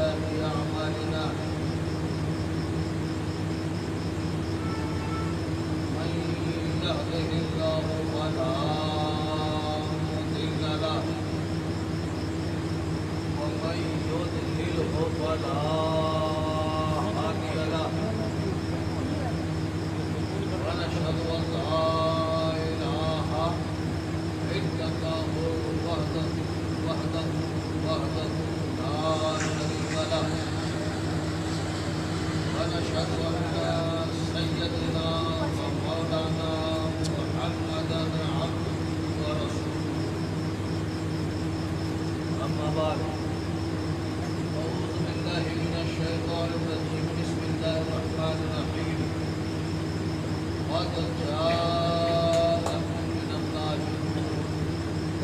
سيئات أعمالنا من يهده الله فلا مضل له ومن يضلله فلا هادي له ونشهد أن لا إله إلا الله وحده لا شريك له ونشهد أن سيدنا ومولانا محمدا عبده ورسوله أما بعد أعوذ بالله من الشيطان الرجيم بسم الله الرحمن الرحيم قد جاءكم من الله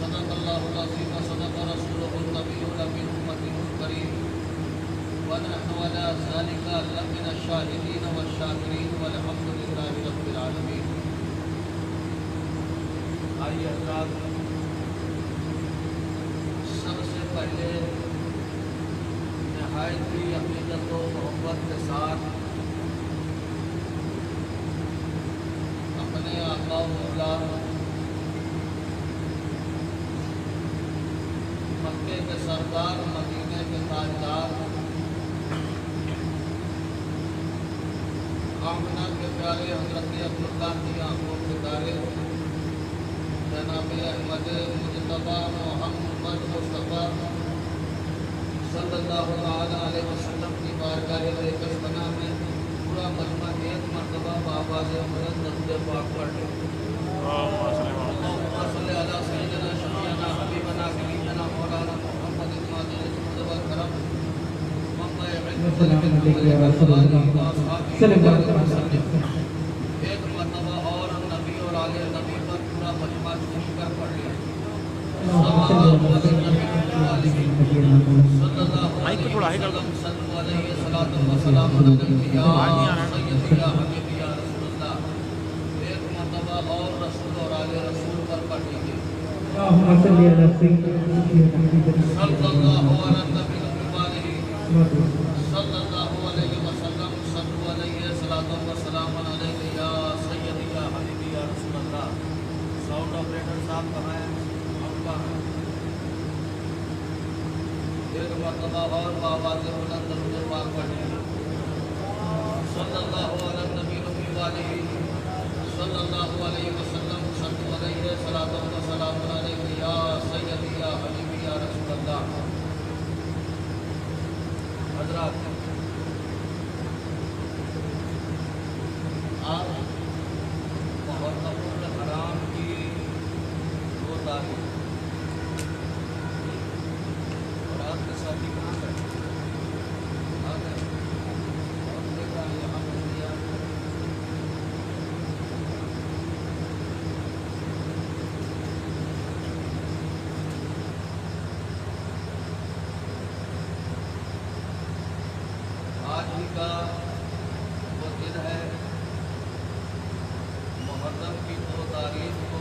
صدق الله العظيم وصدق رسوله النبي الأمين أمته الكريم ونحن على ذلك لمن الشاهدين والشاكرين والحمد لله رب العالمين. آئیے حضرات، سب سے پہلے نہایت ہی عقیدت و محبت کے ساتھ اپنے آقا و مولا مکے کے سردار مدینے کے تاجدار آمنہ کے پیارے حضرت عبداللہ کی آنکھوں کے تارے جناب احمد مجتبی محمد مصطفیٰ صلی اللہ علیہ وسلم کی بارگاہ اقدس بنا میں پورا مجمع ایک مرتبہ بآواز امرت درود پاک پڑھ لیں. اللہم صلی علی سیدنا شفیعنا حبیبنا سیدنا مولانا محمد الماجد الجود والکرم منبع علم ایک مرتبہ اور نبی اور آل نبی پر پورا مجمع چھوٹ کر پڑھ لیں. مائک کو تھوڑا ہائی کر دو. ایک مرتبہ اور رسول اور آل رسول پر پڑھ لیجیے. صلی اللہ علیہ صلی اللہ علیہ صلی اللہ علیہ وسلم صلو علیہ صلاۃ و سلام علیہ یا سیدی یا حبیبی یا رسول اللہ. ساؤنڈ آپریٹر صاحب کہاں ہیں؟ آپ کہاں ہیں؟ ایک مرتبہ اور بآواز بلند درود پاک پڑھیں. صلی اللہ علیہ نبی ربی علیہ صلی اللہ علیہ وسلم صلو علیہ صلاۃ و سلام علیہ یا سیدی یا حبیبی یا رسول اللہ. حضرات، آپ محرم الحرام کی 2 تاریخ اور آپ کے ساتھی کہاں گئے؟ آ گئے اور دیکھا یہاں پر دیا. آج ہی کا وہ دن ہے محرم کی 2 تاریخ کو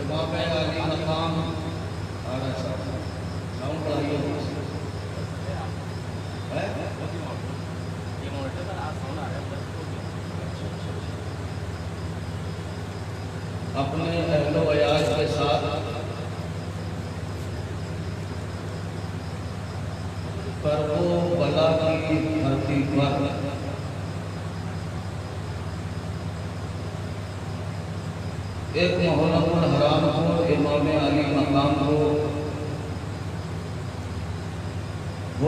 امام علی مقام ساؤنڈ بڑھائیے اپنے اہل و عیال کے ساتھ کرب و بلا کی دھرتی پر ایک محرم الحرام کو امام علی مقام کو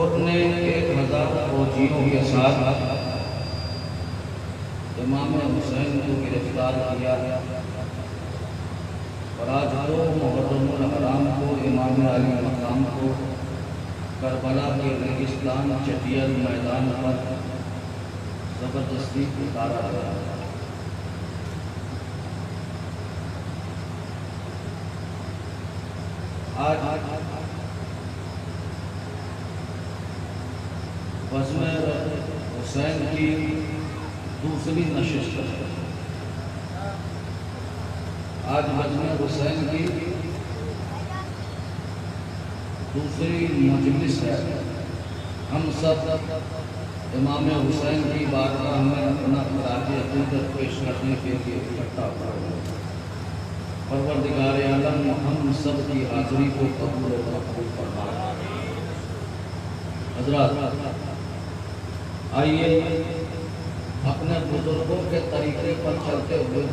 اپنے 1000 فوجیوں کے ساتھ امام حسین کو گرفتار کیا اور آج 2 محرم الحرام کو امام علی مقام کو کربلا کے ریگستان چٹیل میدان پر زبردستی اتارا گیا. آج بزم حسین کی دوسری نشست ہے. آج بزم حسین کی دوسری مجلس ہے، ہم سب امام حسین کی بارگاہ میں اپنا خراج عقیدت پیش کرنے کے لیے اکٹھا ہوا۔ پروردگار عالم ہم سب کی حاضری کو قبول و مقبول فرمائے۔ حضرات آئیے اپنے بزرگوں کے طریقے پر چلتے ہوئے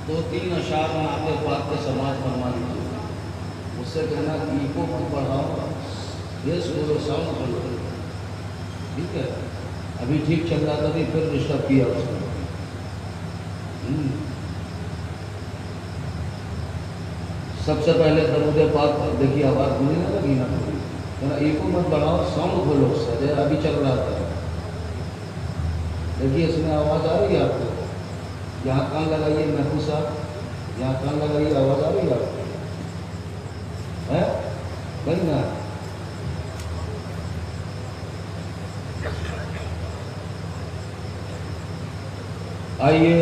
2-3 اشعار نعت پاک کے سماعت فرما لیجیے۔ اس سے کہنا کہ ایکو کو بڑھاؤ، یہ سورو ساؤنڈ کر لو، ٹھیک ہے؟ ابھی ٹھیک چل رہا تھا بھی پھر ڈسٹرب کیا اس کو۔ سب سے پہلے درود پاک دیکھیے، آواز بنی نہ لگی نہ کہنا ایکو مت بڑھاؤ، ساؤنڈ کھولو اس سے، ابھی چل رہا تھا۔ دیکھیے اس میں آواز آ رہی ہے آپ کو؟ یہاں کان لگائیے محفوظ صاحب، یہاں کان لگائیے، آواز آ رہی ہے آپ کو؟ ہے نہیں نا؟ آئیے،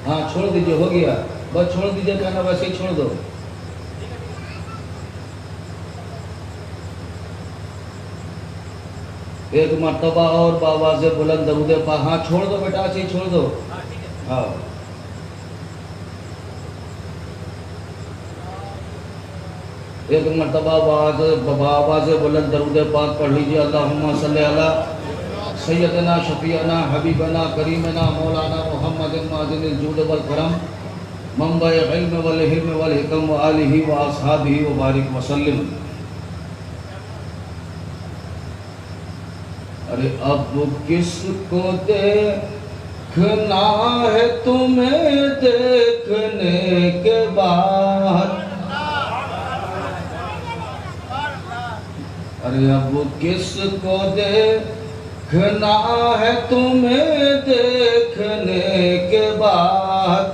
ہاں چھوڑ دیجئے، ہو گیا بس، چھوڑ دیجئے، کہنا ویسے ہی چھوڑ دو۔ ایک مرتبہ اور بآواز بلند درود پاک، ہاں چھوڑ دو بیٹا، ایسے ہی چھوڑ دو۔ ہاں ایک مرتبہ بآواز بلند درود پاک پڑھ لیجئے۔ اللہم صلی علی سیدنا شفیعنا حبیبنا کریمنا مولانا محمد معدن الجود والکرم منبع علم والحلم والحکم وآلہ واصحابہ وبارک وسلم۔ ارے اب کس کو دیکھنا ہے تمہیں دیکھنے کے بعد، ارے اب کس کو دیکھنا ہے تمہیں دیکھنے کے بعد،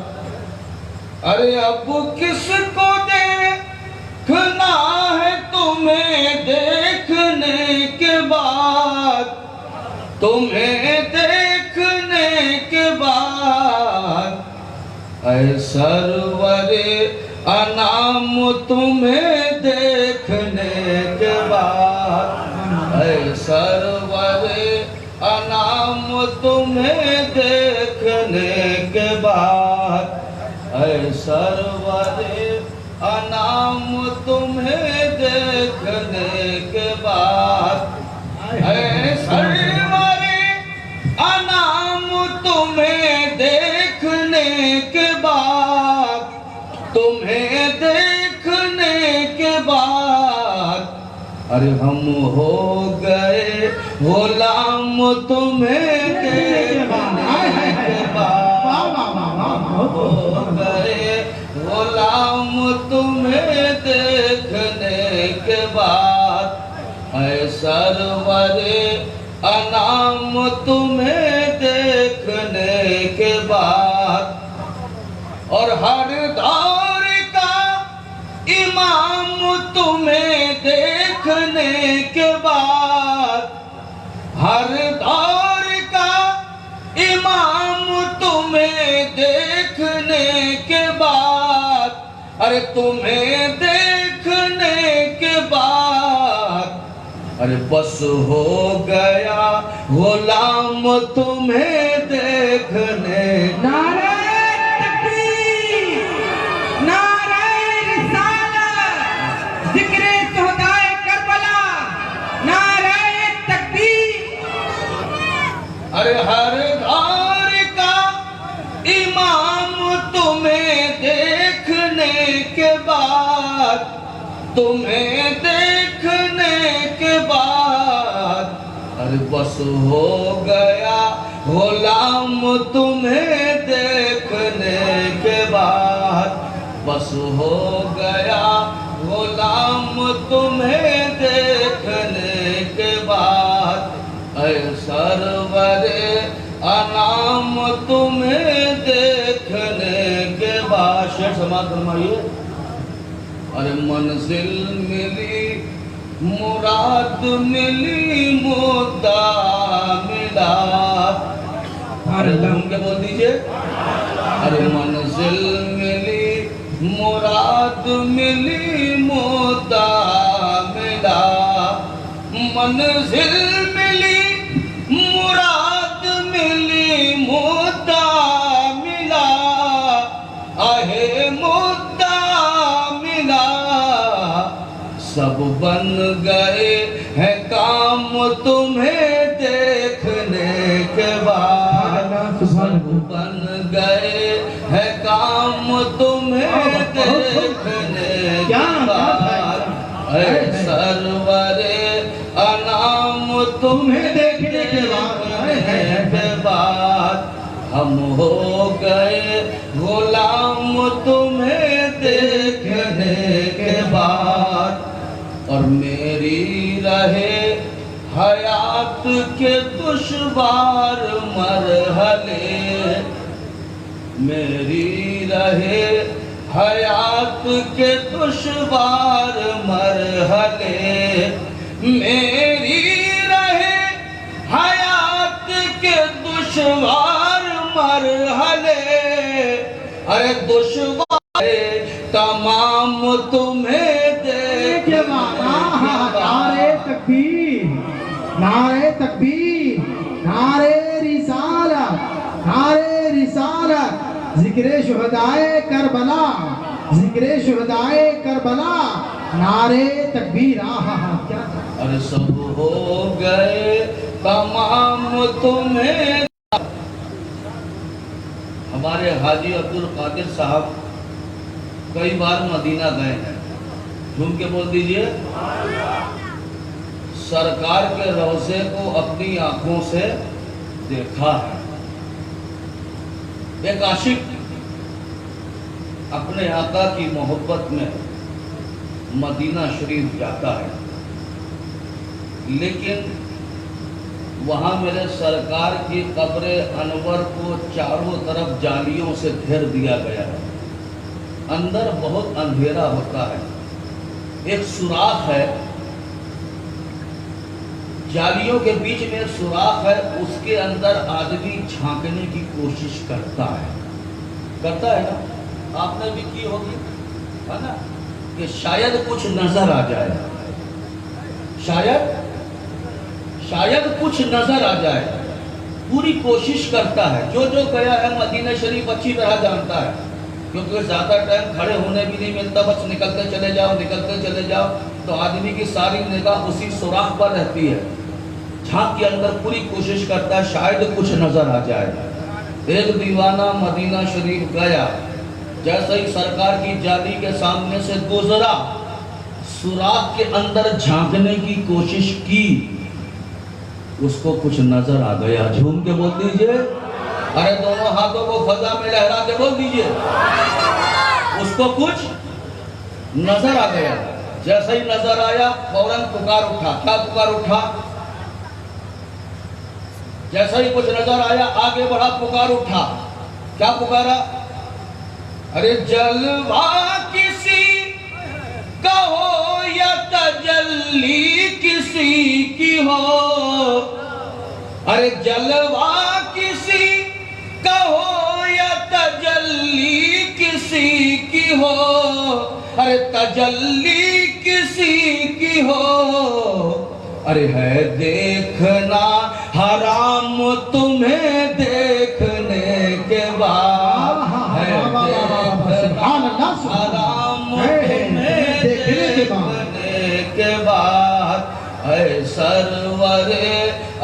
ارے اب کس کو دیکھنا ہے تمہیں دیکھنے کے بعد، تمہیں دیکھنے کے بعد، اے سرور انام تمہیں دیکھنے کے بعد، اے سرور انام تمہیں دیکھنے کے بعد، اے سرور انام تمہیں دیکھنے کے بعد، اے سرور انام تمہیں دیکھنے کے بعد، تمہیں دیکھنے کے بعد، ارے ہم ہو گئے غلام تمہیں دیکھنے کے بعد، ہو گئے غلام تمہیں دیکھنے کے بعد، اے سرور انام تمہیں دیکھنے کے بعد، اور ہر دور کا امام تمہیں دیکھنے کے بعد، ہر دور کا امام تمہیں دیکھنے کے بعد، ارے تمہیں دیکھنے کے بعد، ارے بس ہو گیا غلام تمہیں دیکھنے، نعرہ تکبیر، نعرہ رسالت، ذکر شہدائے کربلا، نعرہ تکبیر، ارے ہر دور کا امام تمہیں دیکھنے کے بعد، تمہیں دیکھنے کے بعد، ارے بس ہو گیا غلام تمہیں دیکھنے کے بعد، بس ہو گیا غلام تمہیں دیکھنے کے بعد، اے سرور انام تمہیں دیکھنے کے بعد۔ شعر سماعت فرمائیے۔ ارے منزل ملی مراد ملی مدعا ملا، ارے گھوم کے بول دیجئے، ارے منزل ملی مراد ملی مدعا منزل ملی مراد ملی مدعا ملا مدعا ملا سب بن گئے ہیں کام تمہیں دیکھنے کے بعد سب بن گئے ہیں کام تمہیں دیکھنے کے بعد اے سرور انام تمہیں دیکھنے کے بعد ہم ہو گئے غلام تمہیں دیکھنے کے بعد اور میری رہے حیات کے دشوار مرحلے میری رہے حیات کے دشوار مرحلے میری رہے حیات کے دشوار مرحلے ارے دشوار تمام تمہیں دیکھ نعرے تکبیر نعرے تکبیر نعرے رسالت نعرے رسالت ذکر شہدائے کربلا ذکر شہدائے کربلا نعرے تکبیر کیا اور سب ہو گئے تمام تمہیں ہمارے حاجی عبدالقادر صاحب کئی بار مدینہ گئے ہیں جھوم کے بول دیجئے سرکار کے روضے کو اپنی آنکھوں سے دیکھا ہے ایک عاشق اپنے آقا کی محبت میں مدینہ شریف جاتا ہے لیکن وہاں میرے سرکار کی قبر انور کو چاروں طرف جالیوں سے گھیر دیا گیا ہے اندر بہت اندھیرا ہوتا ہے ایک سوراخ ہے جالیوں کے بیچ میں ایک سوراخ ہے اس کے اندر آدمی جھانکنے کی کوشش کرتا ہے نا آپ نے بھی کی ہوگی ہے نا کہ شاید کچھ نظر آ جائے شاید کچھ نظر آ جائے پوری کوشش کرتا ہے جو گیا ہے مدینہ شریف اچھی طرح جانتا ہے کیونکہ زیادہ ٹائم کھڑے ہونے بھی نہیں ملتا بس نکلتے چلے جاؤ تو آدمی کی ساری نگاہ اسی سوراخ پر رہتی ہے جھانک کے اندر پوری کوشش کرتا ہے شاید کچھ نظر آ جائے ایک دیوانہ مدینہ شریف گیا جیسے ہی سرکار کی جالی کے سامنے سے گزرا سوراخ کے اندر جھانکنے کی کوشش کی اس کو کچھ نظر آ گیا جھوم کے بول دیجئے ارے دونوں ہاتھوں کو فضا میں لہرا کے بول دیجئے اس کو کچھ نظر آ گیا جیسے ہی نظر آیا فوراً پکار اٹھا کیا پکار اٹھا جیسا ہی کچھ نظر آیا آگے بڑھا پکار اٹھا کیا پکارا ارے جلوہ کسی کا ہو یا تجلی کسی کی ہو ارے جلوہ کسی کا ہو یا تجلی کسی کی ہو ارے تجلی کسی کی ہو ارے ہے دیکھنا حرام تمہیں دیکھنے کے بعد ہے دیکھنا حرام تمہیں دیکھنے کے بعد اے سرور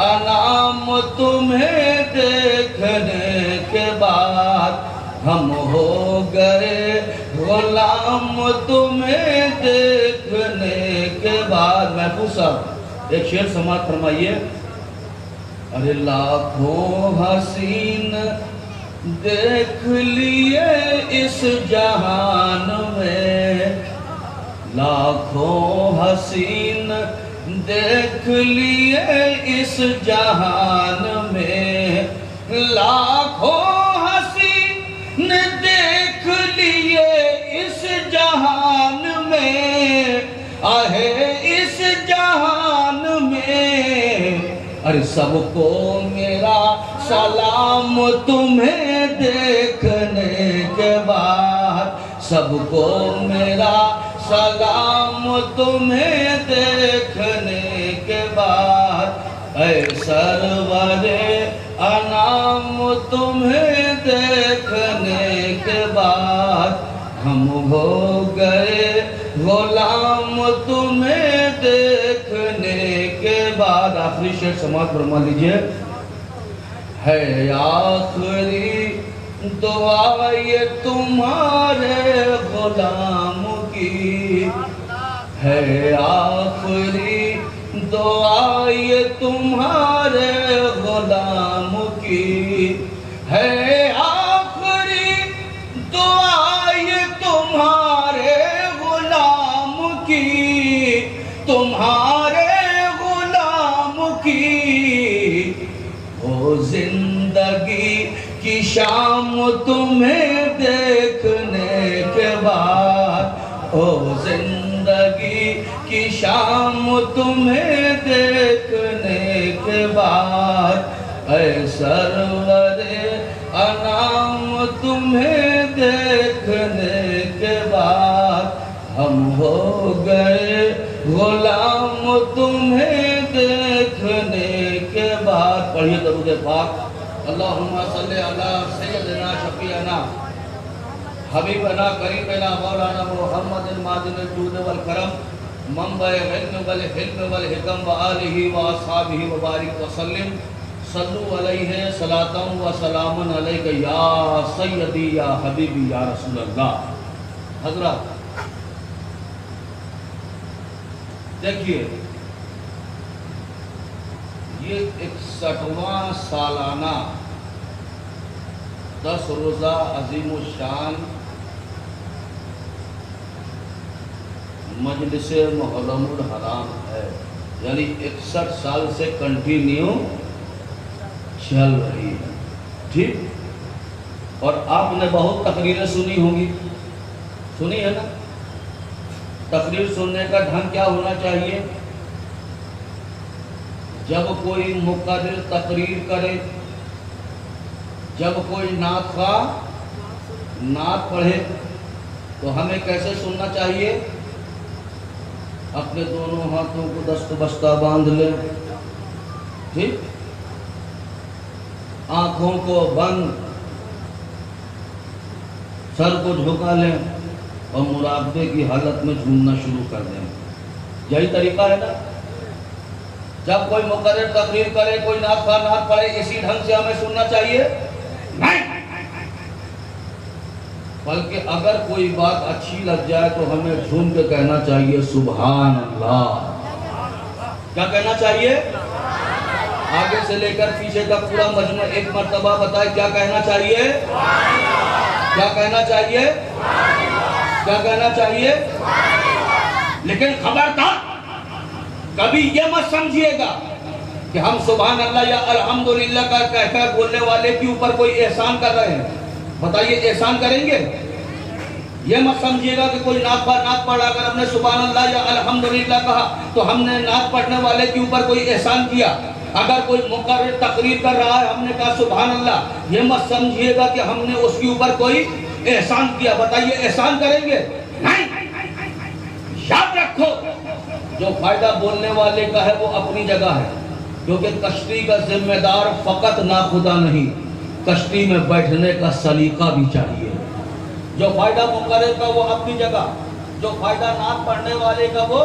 انام تمہیں دیکھنے کے بعد ہم ہو گئے غلام تمہیں دیکھنے کے بعد محفوظ صاحب ایک شعر سماعت فرمائیے ارے لاکھوں حسین دیکھ لیے اس جہان میں لاکھوں حسین دیکھ لیے اس جہان میں لاکھوں حسین دیکھ لیے اس جہان میں آہے اس جہان میں ارے سب کو میرا سلام تمہیں دیکھنے کے بعد سب کو میرا سلام تمہیں دیکھنے کے بعد اے سرور انام تمہیں دیکھنے کے بعد ہم ہو گئے غلام تمہیں دیکھنے کے بعد. آخری شعر سماعت فرما لیجئے. ہے آخری دعا یہ تمہارے غلام کی، ہے آخری دعا یہ تمہارے غلام کی، ہے آخری دعا یہ تمہارے غلام کی، تمہارے غلام کی. وہ زندگی کی شام تمہیں دیکھنے کے بعد، او زندگی کی شام تمہیں دیکھنے کے بعد اے سرور انام تمہیں دیکھنے کے بعد ہم ہو گئے غلام تمہیں دیکھنے کے بعد. پڑھیے درود پاک. اللہم صلی علی سیدنا شفیعنا حبیبنا قریبنا مولانا محمد معدن الجود والکرم منبع علم والحلم والحکم وآلہ واصحابہ وبارک وسلم. صلو علیہ صلاۃ و سلام علیک یا سیدی یا حبیبی یا رسول اللہ. حضرات دیکھیے، یہ 61واں سالانہ 10 روزہ عظیم الشان مجلس محرم الحرام ہے، یعنی 61 سال سے کنٹینیو چل رہی ہے. ٹھیک. اور آپ نے بہت تقریریں سنی ہوں گی، سنی ہے نا. تقریر سننے کا ڈھنگ کیا ہونا چاہیے؟ جب کوئی مقرر تقریر کرے، جب کوئی نعت خواہ نعت پڑھے تو ہمیں کیسے سننا چاہیے؟ اپنے دونوں ہاتھوں کو دست بستہ باندھ لیں. ٹھیک. آنکھوں کو بند، سر کو جھکا لیں اور مراقبے کی حالت میں جھومنا شروع کر دیں. یہی طریقہ ہے نا. جب کوئی مقرر تقریر کرے، کوئی نعت خواہ نعت پڑھے، اسی ڈھنگ سے ہمیں سننا چاہیے؟ نہیں. بلکہ اگر کوئی بات اچھی لگ جائے تو ہمیں جھوم کے کہنا چاہیے سبحان اللہ. کیا کہنا چاہیے؟ آگے سے لے کر پیچھے تک پورا مجموعہ ایک مرتبہ بتائے کیا کہنا چاہیے؟ کیا کہنا چاہیے؟ کیا کہنا چاہیے؟ لیکن خبردار، کبھی یہ مت سمجھیے گا کہ ہم سبحان اللہ یا الحمدللہ کا کہہ کر بولنے والے کے اوپر کوئی احسان کر رہے ہیں. بتائیے احسان کریں گے؟ یہ مت سمجھیے گا کہ کوئی نعت پڑھا کر ہم نے سبحان اللہ یا الحمدللہ کہا تو ہم نے نعت پڑھنے والے کے اوپر کوئی احسان کیا. اگر کوئی مقرر تقریر کر رہا ہے، ہم نے کہا سبحان اللہ، یہ مت سمجھیے گا کہ ہم نے اس کے اوپر کوئی احسان کیا. بتائیے احسان کریں گے؟ نہیں. یاد رکھو، جو فائدہ بولنے والے کا ہے وہ اپنی جگہ ہے، کیونکہ کشتی کا ذمہ دار فقط ناخدا نہیں، کشتی میں بیٹھنے کا سلیقہ بھی چاہیے. جو فائدہ مقرر کا وہ اپنی جگہ، جو فائدہ نعت پڑھنے والے کا وہ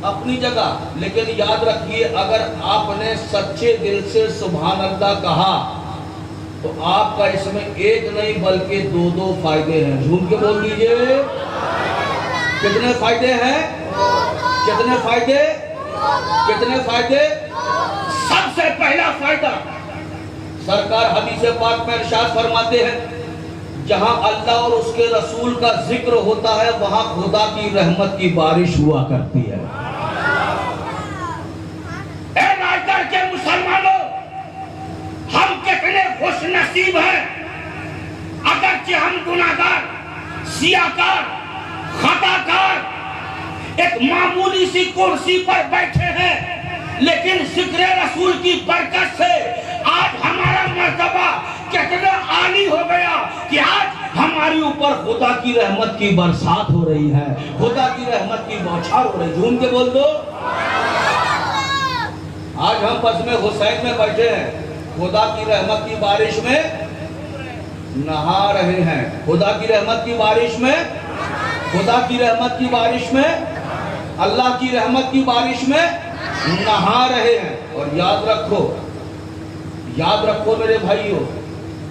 اپنی جگہ. لیکن یاد رکھیے، اگر آپ نے سچے دل سے سبحان اللہ کہا تو آپ کا اس میں ایک نہیں بلکہ دو فائدے ہیں. جھوم کے بول دیجئے. کتنے فائدے ہیں؟ کتنے فائدے؟ کتنے فائدے؟ سب سے پہلا فائدہ سرکار حدیث پاک میں ارشاد فرماتے ہیں، جہاں اللہ اور اس کے رسول کا ذکر ہوتا ہے وہاں خدا کی رحمت کی بارش ہوا کرتی ہے. اے ناظر کے مسلمانوں، ہم کتنے خوش نصیب ہیں. اگرچہ ہم گناہگار، سیاہکار، خطاکار، ایک معمولی سی کرسی پر بیٹھے ہیں، لیکن ذکر رسول کی برکت سے آج ہمارا مرتبہ کتنا عالی ہو گیا کہ آج ہماری اوپر خدا کی رحمت کی برسات ہو رہی ہے، خدا کی رحمت کی بوچھار ہو رہی ہے. جھوم کے بول دو. آج ہم بزم حسین میں بیٹھے ہیں, خدا کی رحمت کی بارش میں نہا رہے ہیں, خدا کی رحمت کی بارش میں, خدا کی رحمت کی بارش میں, اللہ کی رحمت کی بارش میں نہا رہے ہیں. اور یاد رکھو میرے بھائیو,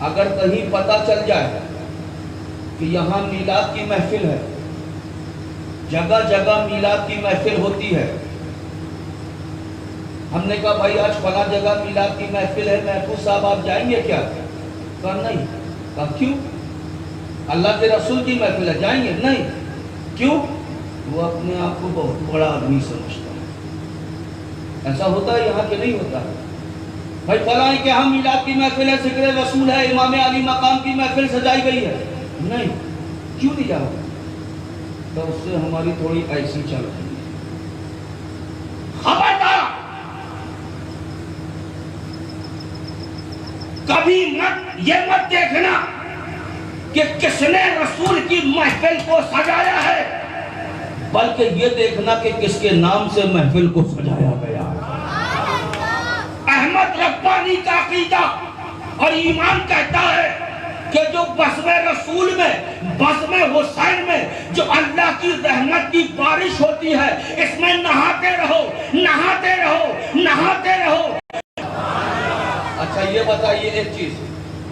اگر کہیں پتہ چل جائے کہ یہاں میلاد کی محفل ہے, جگہ جگہ میلاد کی محفل ہوتی ہے, ہم نے کہا بھائی آج فلاں جگہ میلاد کی محفل ہے, محفوظ صاحب آپ جائیں گے کیا؟ کہا نہیں. کہا کیوں؟ اللہ کے رسول کی محفل ہے, جائیں گے؟ نہیں. کیوں؟ وہ اپنے آپ کو بہت بڑا آدمی سمجھتا ہے. ایسا ہوتا ہے یہاں کہ نہیں ہوتا ہے؟ بھائی فلاں کہ ہم میلاد کی محفل ہے, ذکر رسول ہے, امام علی مقام کی محفل سجائی گئی ہے. نہیں. کیوں نہیں جاؤ؟ تو اس سے ہماری تھوڑی ایسی چل رہی ہے. خبردار, کبھی یہ مت دیکھنا کہ کس نے رسول کی محفل کو سجایا ہے, بلکہ یہ دیکھنا کہ کس کے نام سے محفل کو سجایا گیا. احمد ربانی کا عقیدہ اور ایمان کہتا ہے کہ جو بزم رسول میں, بزم حسین میں جو اللہ کی رحمت کی بارش ہوتی ہے, اس میں نہاتے رہو, نہاتے رہو, نہاتے رہو. اچھا یہ بتائیے ایک چیز,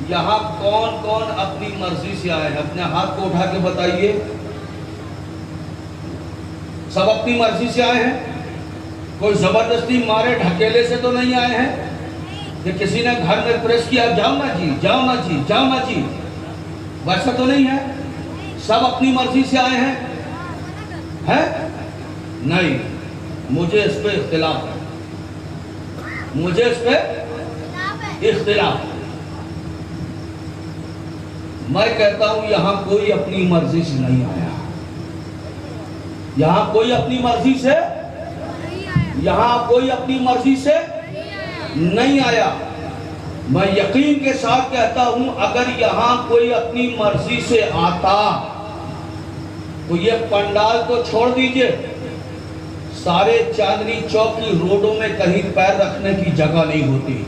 یہاں کون کون اپنی مرضی سے آئے ہیں؟ اپنے ہاتھ کو اٹھا کے بتائیے. سب اپنی مرضی سے آئے ہیں؟ کوئی زبردستی مارے ڈھکیلے سے تو نہیں آئے ہیں کہ کسی نے گھر میں پریس کیا جاؤ نا جی, جاؤ نا جی, جاؤ نا جی, ویسا تو نہیں ہے. سب اپنی مرضی سے آئے ہیں؟ نہیں. مجھے اس پہ اختلاف ہے, مجھے اس پہ اختلاف. میں کہتا ہوں یہاں کوئی اپنی مرضی سے نہیں آیا, یہاں کوئی اپنی مرضی سے, یہاں کوئی اپنی مرضی سے نہیں آیا. میں یقین کے ساتھ کہتا ہوں اگر یہاں کوئی اپنی مرضی سے آتا تو یہ پنڈال تو چھوڑ دیجئے, سارے چاندنی چوک کی روڈوں میں کہیں پیر رکھنے کی جگہ نہیں ہوتی.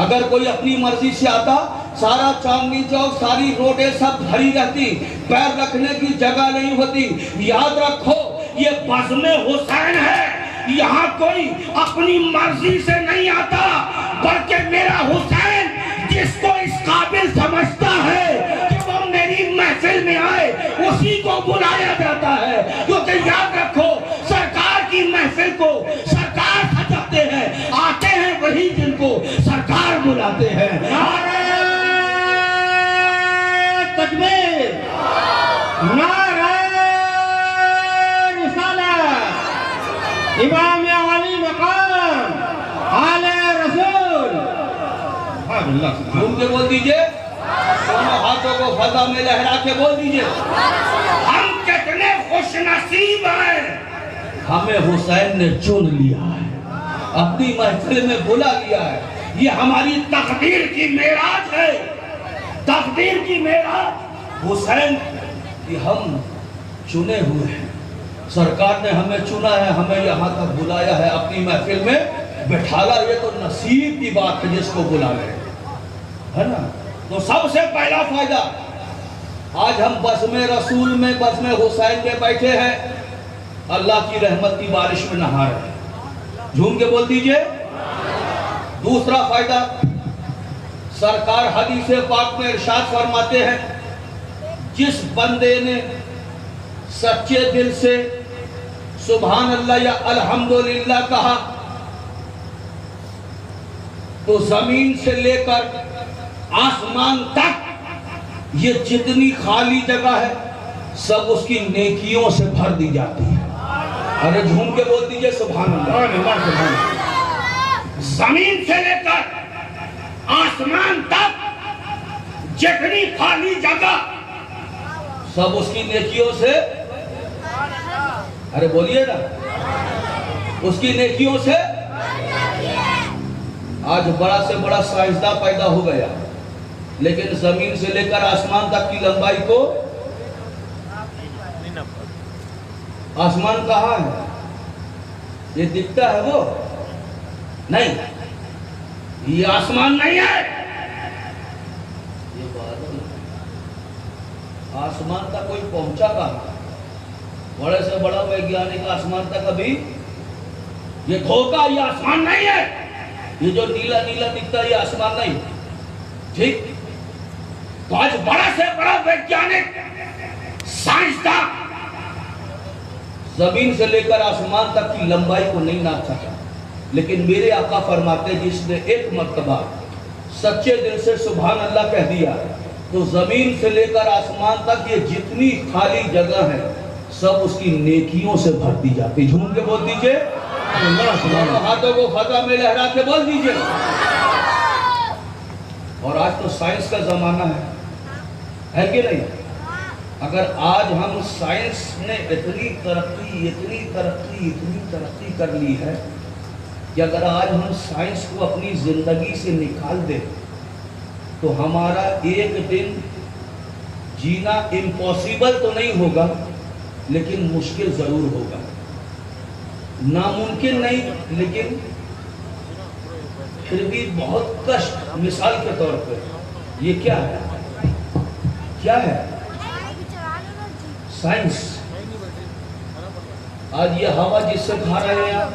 اگر کوئی اپنی مرضی سے آتا, سارا چاندنی چوک, ساری روڈیں سب بھری رہتی, پیر رکھنے کی جگہ نہیں ہوتی. یاد رکھو یہ بزم حسین ہے, یہاں کوئی اپنی مرضی سے نہیں آتا, بلکہ میرا حسین جس کو اس قابل سمجھتا ہے کہ وہ میری محفل میں آئے, اسی کو بلایا جاتا ہے. کیونکہ یاد رکھو سرکار کی محفل کو سرکار سجاتے ہیں, آتے ہیں وہی جن کو سرکار بلاتے ہیں. نعرہ تکبیر, نعرہ رسالت, امام علی مقام, آل رسول. گھوم کے بول دیجئے, دونوں ہاتھوں کو فضا میں لہرا کے بول دیجئے, ہم کتنے خوش نصیب ہیں, ہمیں حسین نے چن لیا ہے, اپنی محفل میں بلا لیا ہے. یہ ہماری تقدیر کی معراج ہے, تقدیر کی معراج. حسین کہ ہم چنے ہوئے ہیں, سرکار نے ہمیں چنا ہے, ہمیں یہاں تک بلایا ہے, اپنی محفل میں بٹھالا. یہ تو نصیب کی بات ہے جس کو بلا لے, ہے نا. تو سب سے پہلا فائدہ, آج ہم بزم رسول میں, بزم حسین میں بیٹھے ہیں, اللہ کی رحمت کی بارش میں نہا رہے ہیں. جھوم کے بول دیجئے. دوسرا فائدہ, سرکار حدیث پاک میں ارشاد فرماتے ہیں جس بندے نے سچے دل سے سبحان اللہ یا الحمدللہ کہا تو زمین سے لے کر آسمان تک یہ جتنی خالی جگہ ہے سب اس کی نیکیوں سے بھر دی جاتی ہے. ارے جھوم کے بول دیجئے سبحان اللہ. زمین سے لے کر آسمان تک جتنی خالی جگہ سب اس کی نیکیوں سے, ارے بولیے نا, اس کی نیکیوں سے. آج بڑا سے بڑا سائنسداں پیدا ہو گیا, لیکن زمین سے لے کر آسمان تک کی لمبائی کو, آسمان کہاں ہے؟ یہ دکھتا ہے وہ, نہیں یہ آسمان نہیں ہے، یہ بادل ہے۔ آسمان تک کوئی پہنچا کہاں؟ بڑے سے بڑا ویگیانک آسمان تک ابھی، یہ دھوکہ، یہ آسمان نہیں ہے، یہ جو نیلا نیلا دکھتا ہے یہ آسمان نہیں، ٹھیک؟ تو آج بڑا سے بڑا ویگیانک سائنسداں زمین سے لے کر آسمان تک کی لمبائی کو نہیں ناپ سکا، لیکن میرے آقا فرماتے جس نے ایک مرتبہ سچے دل سے سبحان اللہ کہہ دیا تو زمین سے لے کر آسمان تک یہ جتنی خالی جگہ ہے سب اس کی نیکیوں سے بھر دی جاتی۔ جھوم کے بول دیجئے، ہاتھوں کو فضا میں لہرا کے بول دیجئے۔ اور آج تو سائنس کا زمانہ ہے کہ نہیں؟ اگر آج ہم سائنس نے اتنی ترقی کر لی ہے کہ اگر آج ہم سائنس کو اپنی زندگی سے نکال دیں تو ہمارا ایک دن جینا امپاسبل تو نہیں ہوگا لیکن مشکل ضرور ہوگا، ناممکن نہیں لیکن پھر بھی بہت کشٹ۔ مثال کے طور پر یہ کیا ہے؟ کیا ہے؟ سائنس۔ آج یہ ہوا جس سے کھا رہے ہیں آپ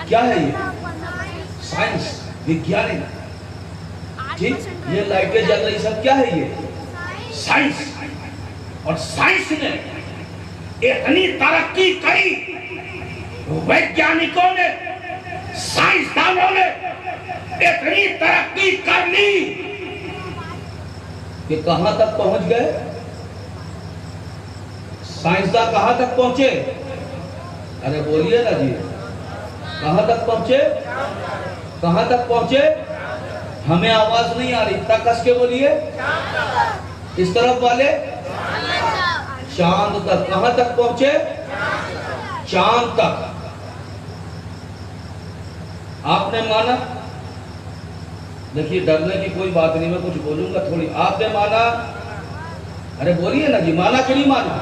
کیا ہے؟ یہ سائنس، وگیانک، ٹھیک؟ یہ لائٹیں جل رہی سب کیا ہے؟ یہ سائنس۔ اور سائنس نے اتنی ترقی کری، ویگیانکوں نے، سائنسدانوں نے اتنی ترقی کر لی کہ کہاں تک پہنچ گئے؟ سائنسداں کہاں تک پہنچے؟ ارے بولیے نا جی، کہاں تک پہنچے؟ کہاں تک پہنچے؟ ہمیں آواز نہیں آ رہی، اتنا کس کے بولیے، اس طرف والے، چاند تک۔ کہاں تک پہنچے؟ چاند تک۔ آپ نے مانا؟ دیکھیے ڈرنے کی کوئی بات نہیں، میں کچھ بولوں گا تھوڑی۔ آپ نے مانا؟ ارے بولیے نا جی، مانا کہ نہیں مانا؟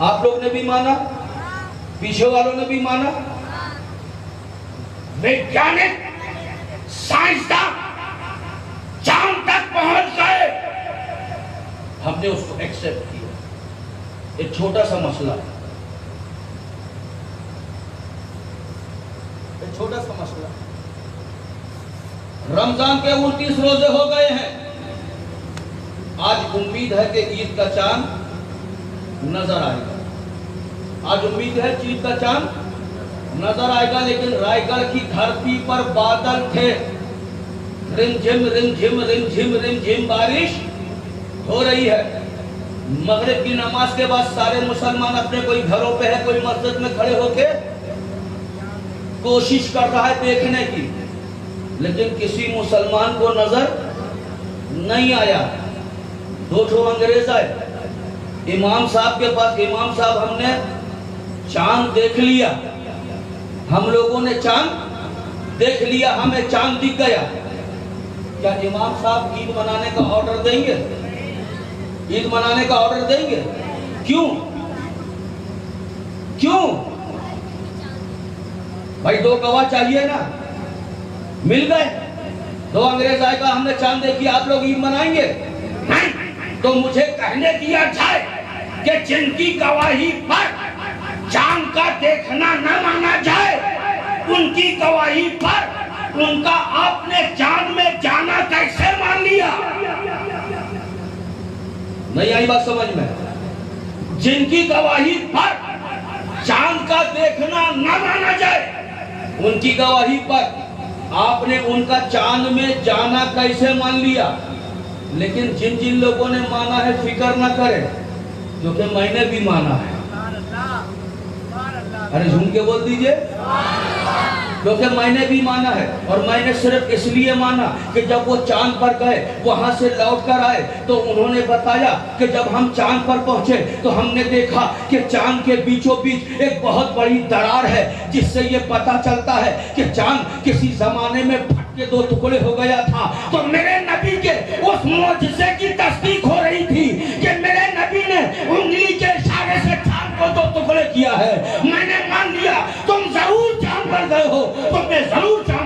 آپ لوگ نے بھی مانا، پیچھے والوں نے بھی مانا۔ ویگیانک سائنسداں چاند تک پہنچ گئے، ہم نے اس کو ایکسپٹ کیا۔ ایک چھوٹا سا مسئلہ، ایک چھوٹا سا مسئلہ، رمضان کے 29 روزے ہو گئے ہیں، آج امید ہے کہ عید کا چاند نظر آئے گا۔ آج امید ہے عید کا چاند نظر آئے گا، لیکن رائے گڑھ کی دھرتی پر بادل تھے، رمجھم رمجھم رمجھم رمجھم بارش ہو رہی ہے۔ مغرب کی نماز کے بعد سارے مسلمان اپنے کوئی گھروں پہ ہے، کوئی مسجد میں کھڑے ہو کے کوشش کر رہا ہے دیکھنے کی، لیکن کسی مسلمان کو نظر نہیں آیا۔ دو انگریز آئے امام صاحب کے پاس، امام صاحب ہم نے چاند دیکھ لیا، ہم لوگوں نے چاند دیکھ لیا، ہمیں چاند دکھ گیا، کیا امام صاحب عید منانے کا آرڈر دیں گے؟ عید منانے کا آرڈر دیں گے؟ کیوں؟ کیوں بھائی؟ دو گواہ چاہیے نا، مل گئے، دو انگریز آئے گا، ہم نے چاند دیکھی، آپ لوگ عید منائیں گے؟ نہیں، تو مجھے کہنے دیا جائے کہ جن کی گواہی پر چاند کا دیکھنا نہ مانا جائے، ان کی گواہی پر ان کا آپ نے چاند میں جانا کیسے مان لیا؟ نہیں آئی بات سمجھ میں؟ جن کی گواہی پر چاند کا دیکھنا نہ مانا جائے، ان کی گواہی پر آپ نے ان کا چاند میں جانا کیسے مان لیا؟ لیکن جن لوگوں نے مانا ہے فکر نہ کرے، کیونکہ میں نے بھی مانا ہے۔ ارے جھوم کے بول دیجئے، کیونکہ میں نے بھی مانا ہے، اور میں نے صرف اس لیے مانا کہ جب وہ چاند پر گئے، وہاں سے لوٹ کر آئے تو انہوں نے بتایا کہ جب ہم چاند پر پہنچے تو ہم نے دیکھا کہ چاند کے بیچوں بیچ ایک بہت بڑی درار ہے، جس سے یہ پتا چلتا ہے کہ چاند کسی زمانے میں پھٹ کے دو ٹکڑے ہو گیا تھا۔ تو میرے نبی کے اس معجزے کی تصدیق ہو رہی تھی کہ میرے نبی نے انگلی کے اشارے سے چاند کو دو ٹکڑے کیا ہے۔ میں نے مان لیا تم ضرور چاند پر گئے ہو، تم نے ضرور چاند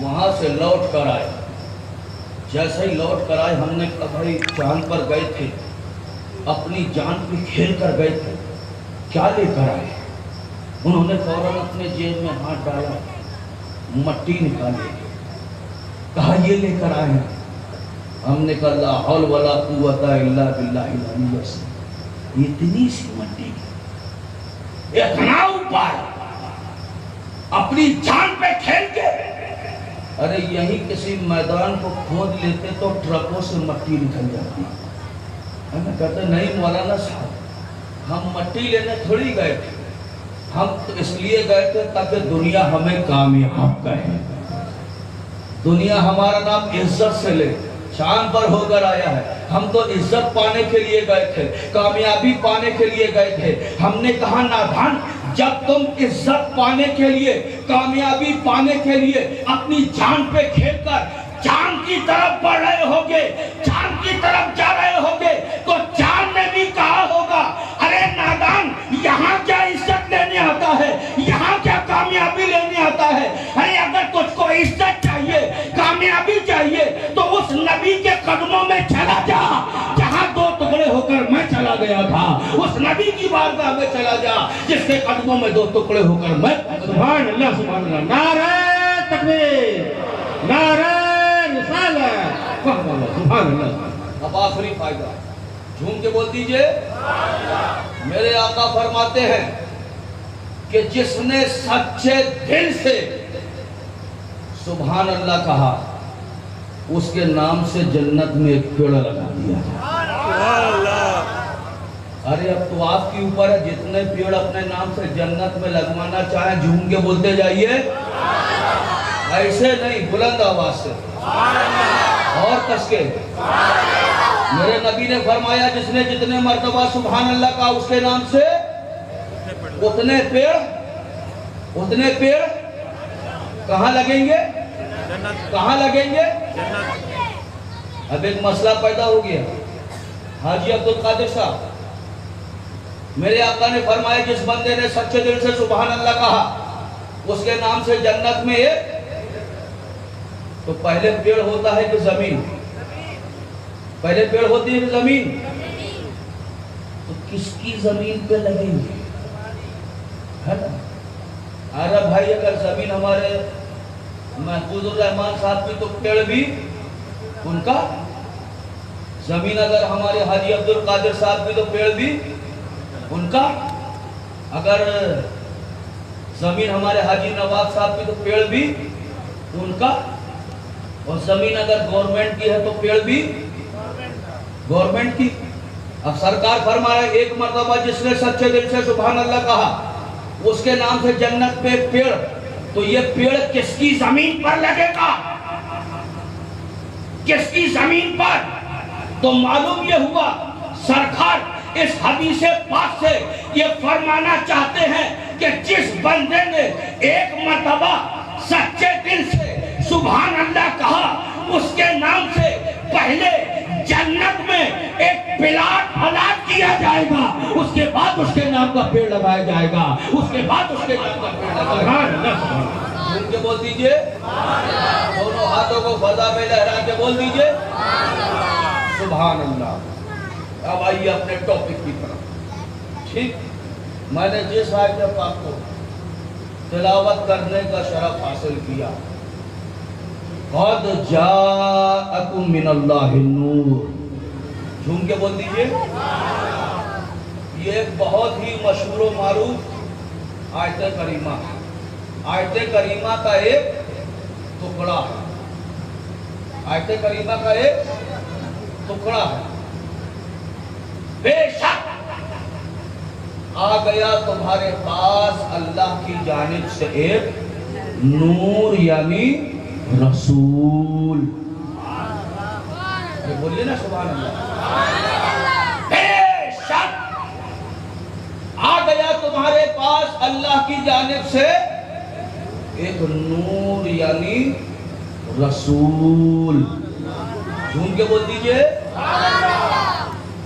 وہاں سے لوٹ کر آئے. جیسے ہی لوٹ کر آئے ہم نے کہا بھائی چاند پر گئے تھے, اپنی جان پہ کھیل کر گئے تھے, کیا لے کر آئے؟ انہوں نے فوراً اپنے جیب میں ہاتھ ڈالا, مٹی نکالی, کہا یہ لے کر آئے ہیں. ہم نے کہا لا حول ولا قوت الا باللہ العلی العظیم. اتنی سی مٹی, اتنا اوپر, اپنی جان پہ کھیل کے. ارے یہی کسی میدان کو کھود لیتے تو ٹرکوں سے مٹی نکل جاتی. ہمیں کہتے نہیں مولانا صاحب, ہم مٹی لینے تھوڑی گئے تھے, ہم تو اس لیے گئے تھے تاکہ دنیا ہمیں کامیاب کہے, دنیا ہمارا نام عزت سے لے. چاند پر ہو کر آیا ہے, ہم تو عزت پانے کے لیے گئے تھے, کامیابی پانے کے لیے گئے تھے. ہم نے کہا نادان, جب تم عزت پانے کے لیے, کامیابی پانے کے لیے اپنی جان پہ کھیل کر چاند کی طرف بڑھ رہے ہوگے, چاند کی طرف جا رہے ہوگے, تو چاند نے بھی کہا ہوگا ارے نادان, یہاں کیا عزت لینے آتا ہے, یہاں کیا کامیابی لینے آتا ہے. ارے اگر تجھ کو عزت چاہیے, کامیابی چاہیے, تو اس نبی کے قدموں میں چلا جا جہاں دو ٹکڑے ہو کر میں چلا گیا تھا. اس نبی کی بارگاہ میں چلا جا جس کے قدموں میں دو ٹکڑے ہو کر میں. سبحان اللہ سبحان اللہ. نعرہ تکبیر, نعرہ رسالت, سبحان اللہ. اب آخری فائدہ, جھوم کے بول دیجئے. میرے آقا فرماتے ہیں کہ جس نے سچے دل سے سبحان اللہ کہا, اس کے نام سے جنت میں ایک پیڑ لگا دیا. ارے اب تو آپ کے اوپر ہے, جتنے پیڑ اپنے نام سے جنت میں لگوانا چاہیں جھوم کے بولتے جائیے. ایسے نہیں, بلند آواز سے اور کس کے. میرے نبی نے فرمایا جس نے جتنے مرتبہ سبحان اللہ کہا اس کے نام سے اتنے پیڑ کہاں لگیں گے, کہاں لگیں گے. اب ایک مسئلہ پیدا ہو گیا. حاجی عبدالقادر صاحب, میرے آقا نے فرمایا جس بندے نے سچے دل سے سبحان اللہ کہا اس کے نام سے جنت میں ایک, تو پہلے پیڑ ہوتا ہے کہ زمین, پہلے پیڑ ہوتی ہے کہ زمین, تو کس کی زمین پہ لگیں گے, ہے نا. ارے بھائی اگر زمین ہمارے محفوظ الرحمان صاحب کی تو پیڑ بھی ان کا, زمین اگر ہمارے حاجی عبدالقادر صاحب کی تو پیڑ بھی ان کا, اگر زمین ہمارے حاجی نواب صاحب کی تو پیڑ بھی ان کا, اور زمین اگر گورنمنٹ کی ہے تو پیڑ بھی گورنمنٹ کی. اب سرکار فرما رہے ایک مرتبہ جس نے سچے دل سے سبحان اللہ کہا اس کے نام سے جنت پہ ایک پیڑ, تو یہ پیڑ کس کی زمین پر لگے گا, کس کی زمین پر. تو معلوم یہ ہوا سرکار اس حدیث پاک سے یہ فرمانا چاہتے ہیں کہ جس بندے نے ایک مرتبہ سچے دل سے سبحان اللہ کہا اس کے نام سے پہلے جنت میں ایک پلاٹ الاٹ کیا جائے گا, اس کے بعد اس کے نام کا پیڑ لگایا جائے گا, اس کے بعد اس کے نام کا پیڑ لگایا جائے گا. ان کے بول دیجئے, دونوں ہاتھوں کو فضا میں لہرا کے بول دیجئے سبحان اللہ. اب آئیے اپنے ٹاپک کی طرف. ٹھیک, میں نے جس آیت پاک کو تلاوت کرنے کا شرف حاصل کیا, قد جاءکم من اللہ النور, جھوم کے بول دیجئے. یہ ایک بہت ہی مشہور و معروف آیت کریمہ ہے. آیت کریمہ کا ایک ٹکڑا ہے, آیت کریمہ کا ایک ٹکڑا ہے. بے شک آ گیا تمہارے پاس اللہ کی جانب سے ایک نور یعنی رسول. بولیے نا سبحان اللہ. بے شک آ گیا تمہارے پاس اللہ کی جانب سے ایک نور یعنی رسول. جھوم کے بول دیجئے.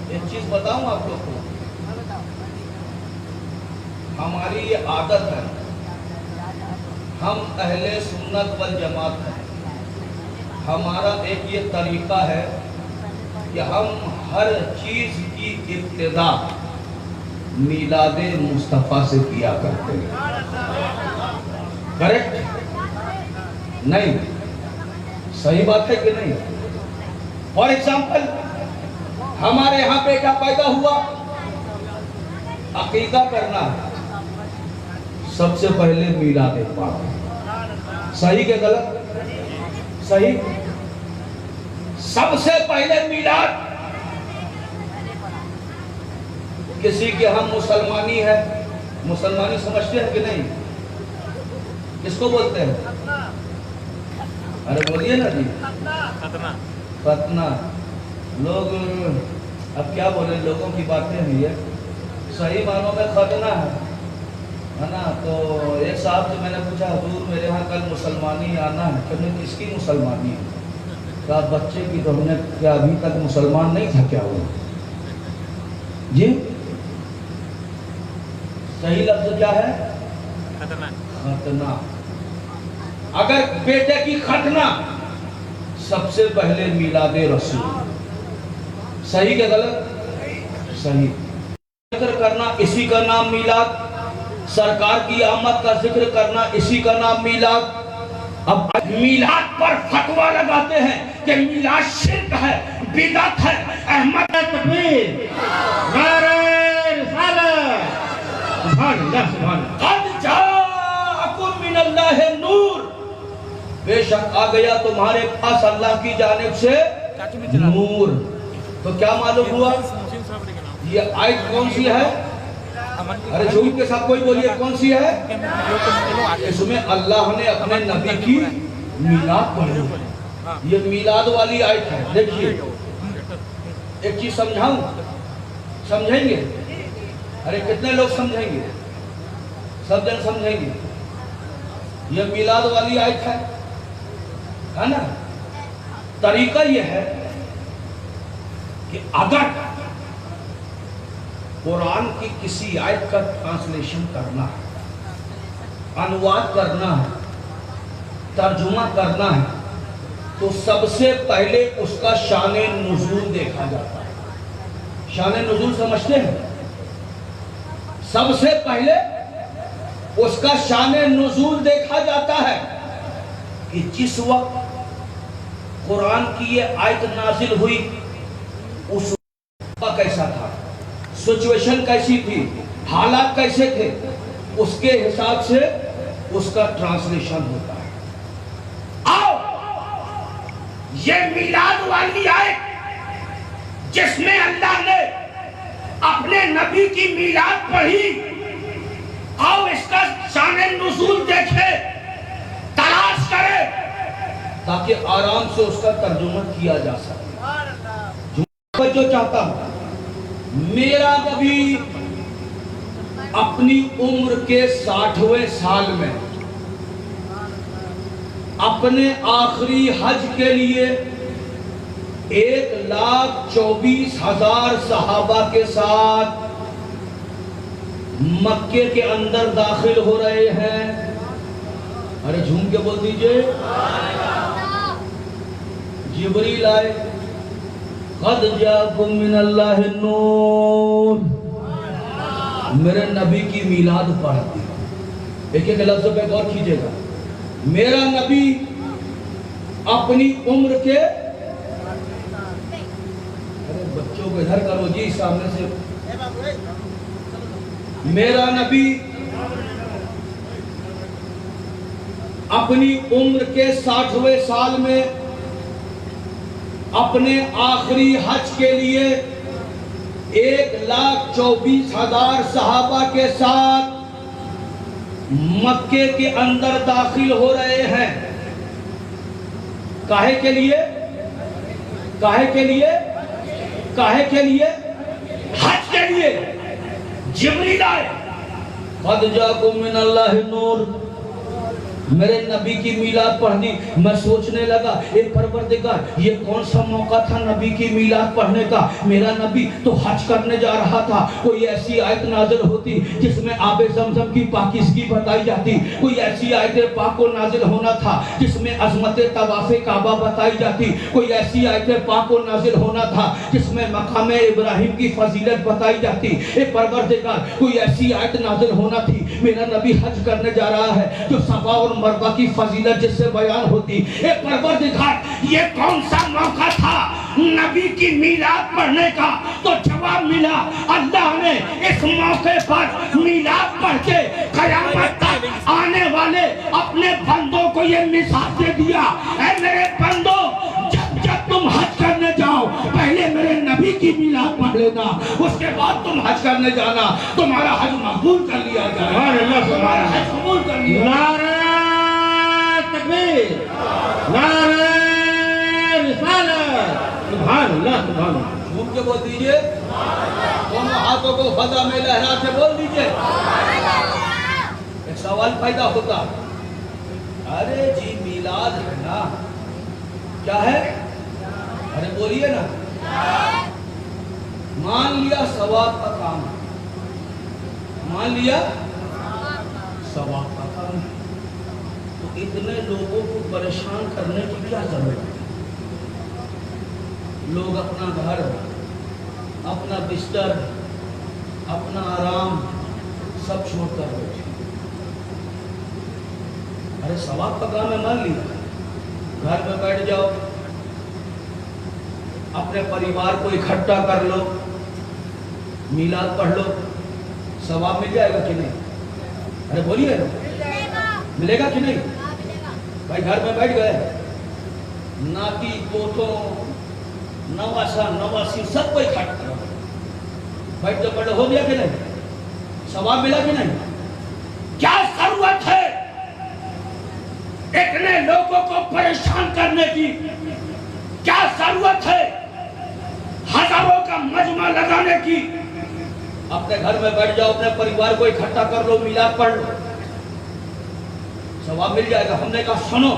ایک چیز بتاؤں آپ لوگ کو, ہماری یہ عادت ہے, ہم اہل سنت والجماعت ہیں, ہمارا ایک یہ طریقہ ہے کہ ہم ہر چیز کی ابتدا میلاد مصطفیٰ سے کیا کرتے ہیں. کریکٹ؟ نہیں؟ صحیح بات ہے کہ نہیں؟ فار ایگزامپل ہمارے یہاں پہ کیا پیدا ہوا؟ عقیدہ کرنا ہے. سب سے پہلے میلاد پاک. صحیح کہ غلط؟ صحیح. سب سے پہلے میلاد. کسی کے ہم مسلمانی ہے، مسلمانی سمجھتے ہیں کہ نہیں؟ کس کو بولتے ہیں؟ ارے بولیے نا جی. ختنہ. لوگ اب کیا بولے، لوگوں کی باتیں ہیں یہ. صحیح معنوں میں ختنہ ہے نا. تو ایک صاحب سے میں نے پوچھا حضور میرے ہاں کل مسلمانی آنا ہے. کہ کس کی مسلمانی ہے؟ کہا بچے کی. تو ہم نے کیا ابھی تک مسلمان نہیں تھا کیا وہ؟ جی صحیح لفظ کیا ہے؟ ختنہ. اگر بیٹے کی ختنہ، سب سے پہلے میلاد رسول. صحیح کہ غلط؟ صحیح. ذکر کرنا اسی کا نام میلاد. سرکار کی آمد کا ذکر کرنا اسی کا نام میلاد. اب میلاد پر فتویٰ لگاتے ہیں کہ میلاد شرک ہے، بدعت ہے. احمد تکبیر. نعرہ رسالت. سبحان اللہ سبحان اللہ. قد جاءکم من اللہ نور. بے شک آ گیا تمہارے پاس اللہ کی جانب سے نور. تو کیا معلوم ہوا؟ یہ آیت کون سی ہے؟ ارے جھوٹ کے ساتھ کوئی بولیے کون سی ہے؟ اس میں اللہ نے اپنے نبی کی میلاد پڑھی. یہ میلاد والی آیت ہے. دیکھیے ایک چیز سمجھاؤں، سمجھیں گے؟ ارے کتنے لوگ سمجھیں گے؟ سب جن سمجھیں گے؟ یہ میلاد والی آیت ہے نا. طریقہ یہ ہے کہ اگر قرآن کی کسی آیت کا ٹرانسلیشن کرنا ہے، انواد کرنا ہے، ترجمہ کرنا ہے، تو سب سے پہلے اس کا شان نزول دیکھا جاتا ہے. شان نزول سمجھتے ہیں؟ سب سے پہلے اس کا شان نزول دیکھا جاتا ہے کہ جس وقت قرآن کی یہ آیت نازل ہوئی اس وقت کیسا تھا، سچویشن کیسی تھی، حالات کیسے تھے، اس کے حساب سے اس کا ٹرانسلیشن ہوتا ہے. آؤ یہ میلاد والی آیت جس میں اللہ نے اپنے نبی کی میلاد پڑھی، آؤ اس کا شان نزول دیکھے، تلاش کرے تاکہ آرام سے اس کا ترجمہ کیا جا سکے. جو چاہتا ہوں میرا نبی اپنی عمر کے 60ویں سال میں اپنے آخری حج کے لیے 1,24,000 صحابہ کے ساتھ مکے کے اندر داخل ہو رہے ہیں. ارے جھوم کے بول دیجئے. جبریل آئے، قد جاءکم من اللہ نور. میرے نبی کی میلاد پڑھ دی. ایک ایک لفظ پہ غور کیجئے گا. میرا نبی اپنی عمر کے، ارے بچوں کو ادھر کرو جی سامنے سے. میرا نبی اپنی عمر کے 60ویں سال میں اپنے آخری حج کے لیے 1,24,000 صحابہ کے ساتھ مکے کے اندر داخل ہو رہے ہیں. کاہے کے لیے؟ کاہے کے لیے؟ کاہے کے لیے؟ حج کے لیے. جبریل آئے، قد جاءکم من اللہ نور. میرے نبی کی میلاد پڑھنی. میں سوچنے لگا اے پروردگار یہ کون سا موقع تھا نبی کی میلاد پڑھنے کا. میرا نبی تو حج کرنے جا رہا تھا. کوئی ایسی آیت نازل ہوتی جس میں آب زمزم کی پاکیزگی بتائی جاتی. کوئی ایسی آیت پاک کو نازل ہونا تھا جس میں عظمت طواف کعبہ بتائی جاتی. کوئی ایسی آیت پاک کو نازل ہونا تھا جس میں مقام ابراہیم کی فضیلت بتائی جاتی. اے پروردگار کوئی ایسی آیت نازل ہونا تھی. میرا نبی حج کرنے جا رہا ہے جو صفا اور مروہ کی فضیلت جس سے بیان ہوتی. اے پروردگار یہ کون سا موقع تھا نبی کی میلاد پڑھنے کا؟ تو جواب ملا اللہ نے اس موقع پر میلاد پڑھ کے قیامت تک آنے والے اپنے بندوں کو یہ مثال دے دیا. اے میرے بندو جب تم حج کرنے جاؤ پہلے میرے نبی کی میلاد پڑھ لینا, اس کے بعد تم حج کرنے جانا, تمہارا حج مقبول کر لیا جائے. سبحان اللہ, تمہارا حج قبول کر لیا. نعرہ تکبیر, نعرہ رسالت. سبحان اللہ, سبحان اللہ. جھوم کے بول دیجئے, دونوں ہاتھوں کو فضا میں لہرا کے بول دیجئے. ایک سوال پیدا ہوتا, ارے جی میلاد ہے نا, کیا ہے؟ ارے بولیے نا. مان لیا ثواب کا کام ہے, مان لیا ثواب کا کام ہے, تو اتنے لوگوں کو پریشان کرنے کی کیا ضرورت ہے؟ لوگ اپنا گھر, اپنا بستر, اپنا آرام سب چھوڑ کر بیٹھے. ارے ثواب کا کام ہے, مان لیا. گھر میں بیٹھ جاؤ, اپنے پریوار کو اکٹھا کر لو, میلاد پڑھ لو, ثواب مل جائے گا کہ نہیں؟ ارے بولیے ملے گا کہ نہیں؟ بھائی گھر میں بیٹھ گئے, ناتی پوتوں نواسا نواسی سب کو اکٹھا کرو, بیٹھ جب بڑا ہو گیا کہ نہیں؟ ثواب ملا کہ نہیں؟ کیا ضرورت ہے اتنے لوگوں کو پریشان کرنے کی؟ کیا ضرورت ہے ہزاروں کا مجمع لگانے کی؟ اپنے گھر میں بیٹھ جاؤ, اپنے پریوار کو اکٹھا کر لو, میلاد پڑھ لو, ثواب مل جائے گا. ہم نے کہا سنو,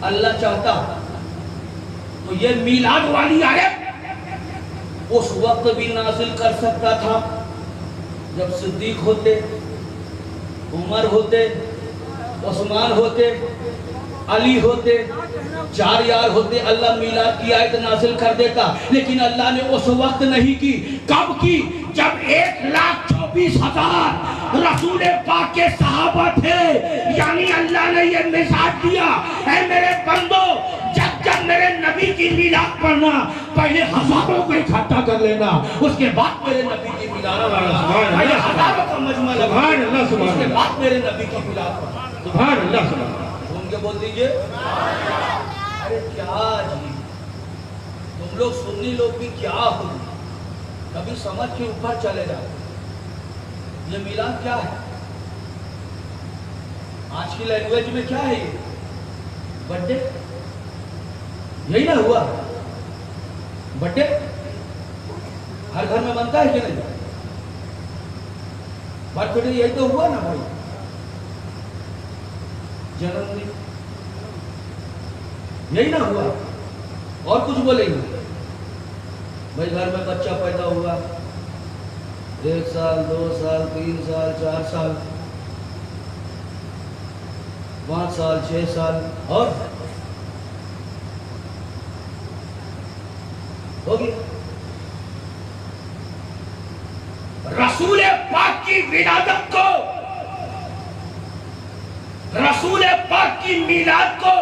اللہ چاہتا تو یہ میلاد والی آیت اس وقت بھی نازل کر سکتا تھا جب صدیق ہوتے, عمر ہوتے, عثمان ہوتے, علی ہوتے, 4 یار ہوتے, اللہ میلاد کی آیت نازل کر دیتا. لیکن اللہ نے اس وقت نہیں کی. کب کی؟ جب 1,24,000 رسول پاک کے صحابہ تھے. یعنی اللہ نے یہ مثال دیا, اے میرے بندو جب میرے نبی کی میلاد پڑھنا پہلے ہزاروں کو اکٹھا کر لینا, اس کے بعد میرے نبی کی میلاد پڑھنا. پہلے ہزاروں کا مجمع لگا, اس کے بعد میرے نبی کی میلاد پڑھنا. سبحان اللہ, سبحان اللہ. گھوم کے بول دیجئے. ارے کیا جی تم لوگ سنی لوگ بھی کیا ہو, کبھی سمجھ کے اوپر چلے جاؤ. یہ میلاد کیا ہے؟ آج کی لینگویج میں کیا ہے یہ؟ برتھ ڈے, یہی نہ ہوا؟ برتھ ڈے ہر گھر میں بنتا ہے کہ نہیں؟ برتھ ڈے یہی تو ہوا نا بھائی, جنم دن یہی نہ ہوا. اور کچھ بولیں گے بھائی گھر میں بچہ پیدا ہوا, 1 سال 2 سال 3 سال 4 سال 5 سال 6 سال اور ہو گیا. رسول پاک کی ولادت کو, رسول پاک کی میلاد کو,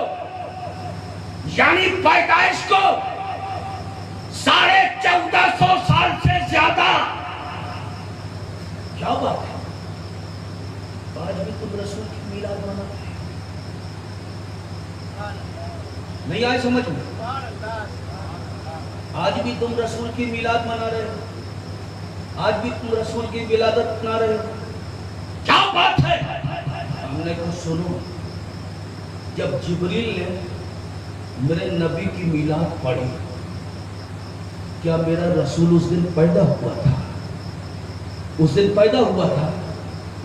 یعنی پیدائش کو 1450 سال سے زیادہ. کیا بات ہے, آج بھی تم رسول کی میلاد مناتے ہیں. نہیں آئے سمجھ میں؟ آج بھی تم رسول کی میلاد منا رہے ہو, آج بھی تم رسول کی ولادت منا رہے ہو. کیا بات ہے؟ ہم نے کہا سنو, جب جبریل نے میرے نبی کی میلاد پڑھی, کیا میرا رسول اس دن پیدا ہوا تھا؟ اس دن پیدا ہوا تھا.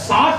60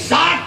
60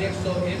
101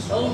100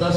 10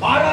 12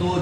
2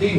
3।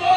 2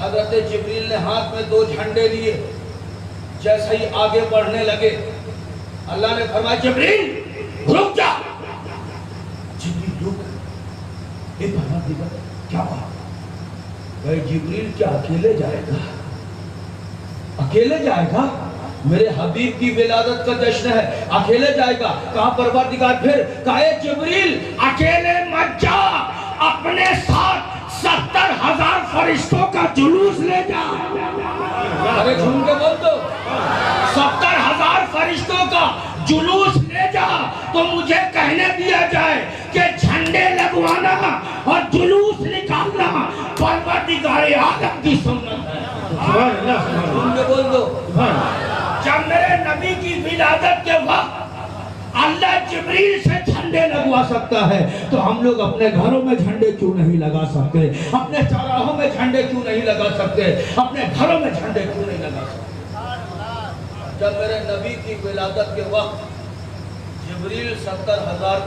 حضرت جبریل نے ہاتھ میں 2 جھنڈے لیے. جیسے ہی آگے بڑھنے لگے اللہ نے فرمایا جبریل رک جا. جبریل رک. اے پروردگار کیا بات؟ بھائی جبریل کیا اکیلے جائے گا؟ اکیلے جائے گا؟ میرے حبیب کی ولادت کا جشن ہے, اکیلے جائے گا؟ کہا پروردگار پھر. کہا اے جبریل اکیلے مت جا, اپنے ساتھ 70,000 فرشتوں کا جلوس لے جا. ارے جھوم کے بول دو. 70,000 فرشتوں کا جلوس لے جا تو مجھے کہنے دیا جائے کہ جھنڈے لگوانا اور جلوس نکالنا پروردگار عالم کی سنت ہے. سبحان اللہ سبحان اللہ. جھوم کے بول دو. سبحان اللہ. جب میرے نبی کی ولادت کے وقت اللہ جبریل سے جھنڈے لگوا سکتا ہے تو ہم لوگ اپنے گھروں میں جھنڈے کیوں نہیں لگا سکتے؟ اپنے چوراہوں میں جھنڈے کیوں نہیں لگا سکتے؟ اپنے گھروں میں جھنڈے کیوں نہیں لگا سکتے؟ جب میرے نبی کی ولادت کے وقت جبریل 70,000